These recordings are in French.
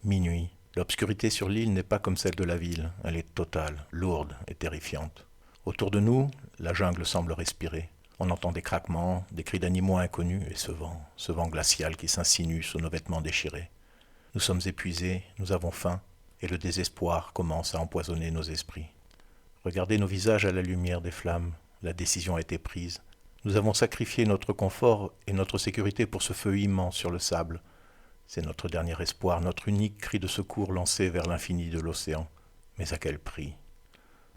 Minuit. L'obscurité sur l'île n'est pas comme celle de la ville. Elle est totale, lourde et terrifiante. Autour de nous, la jungle semble respirer. On entend des craquements, des cris d'animaux inconnus et ce vent glacial qui s'insinue sous nos vêtements déchirés. Nous sommes épuisés, nous avons faim, et le désespoir commence à empoisonner nos esprits. Regardez nos visages à la lumière des flammes. La décision a été prise. Nous avons sacrifié notre confort et notre sécurité pour ce feu immense sur le sable. C'est notre dernier espoir, notre unique cri de secours lancé vers l'infini de l'océan. Mais à quel prix?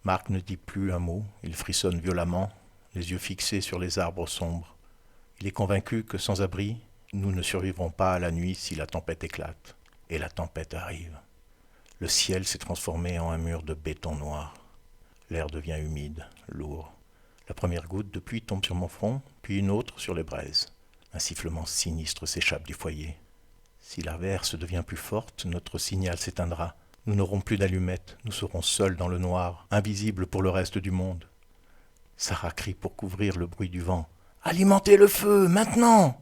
Marc ne dit plus un mot, il frissonne violemment, les yeux fixés sur les arbres sombres. Il est convaincu que sans abri, nous ne survivrons pas à la nuit si la tempête éclate. Et la tempête arrive. Le ciel s'est transformé en un mur de béton noir. L'air devient humide, lourd. La première goutte de pluie tombe sur mon front, puis une autre sur les braises. Un sifflement sinistre s'échappe du foyer. Si l'averse devient plus forte, notre signal s'éteindra. Nous n'aurons plus d'allumettes, nous serons seuls dans le noir, invisibles pour le reste du monde. Sarah crie pour couvrir le bruit du vent. « Alimentez le feu, maintenant !»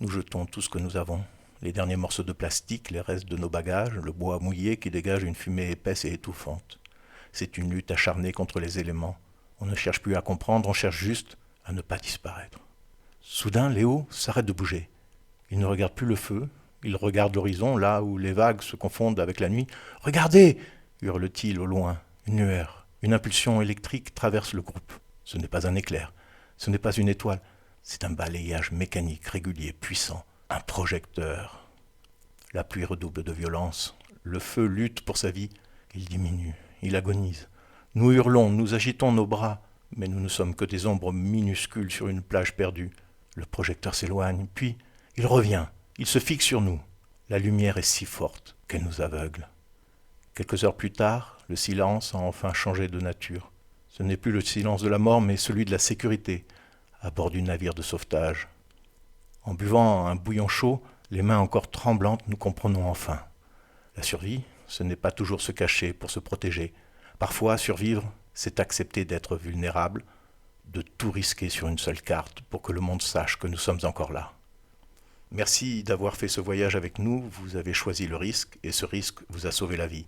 Nous jetons tout ce que nous avons. Les derniers morceaux de plastique, les restes de nos bagages, le bois mouillé qui dégage une fumée épaisse et étouffante. C'est une lutte acharnée contre les éléments. On ne cherche plus à comprendre, on cherche juste à ne pas disparaître. Soudain, Léo s'arrête de bouger. Il ne regarde plus le feu, il regarde l'horizon, là où les vagues se confondent avec la nuit. « Regardez !» hurle-t-il au loin. Une lueur, une impulsion électrique traverse le groupe. Ce n'est pas un éclair, ce n'est pas une étoile, c'est un balayage mécanique régulier, puissant, un projecteur. La pluie redouble de violence, le feu lutte pour sa vie, il diminue, il agonise. Nous hurlons, nous agitons nos bras, mais nous ne sommes que des ombres minuscules sur une plage perdue. Le projecteur s'éloigne, puis il revient, il se fixe sur nous. La lumière est si forte qu'elle nous aveugle. Quelques heures plus tard, le silence a enfin changé de nature. Ce n'est plus le silence de la mort, mais celui de la sécurité, à bord du navire de sauvetage. En buvant un bouillon chaud, les mains encore tremblantes, nous comprenons enfin. La survie, ce n'est pas toujours se cacher pour se protéger. Parfois, survivre, c'est accepter d'être vulnérable, de tout risquer sur une seule carte pour que le monde sache que nous sommes encore là. Merci d'avoir fait ce voyage avec nous, vous avez choisi le risque et ce risque vous a sauvé la vie.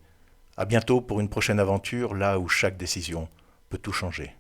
À bientôt pour une prochaine aventure, là où chaque décision peut tout changer.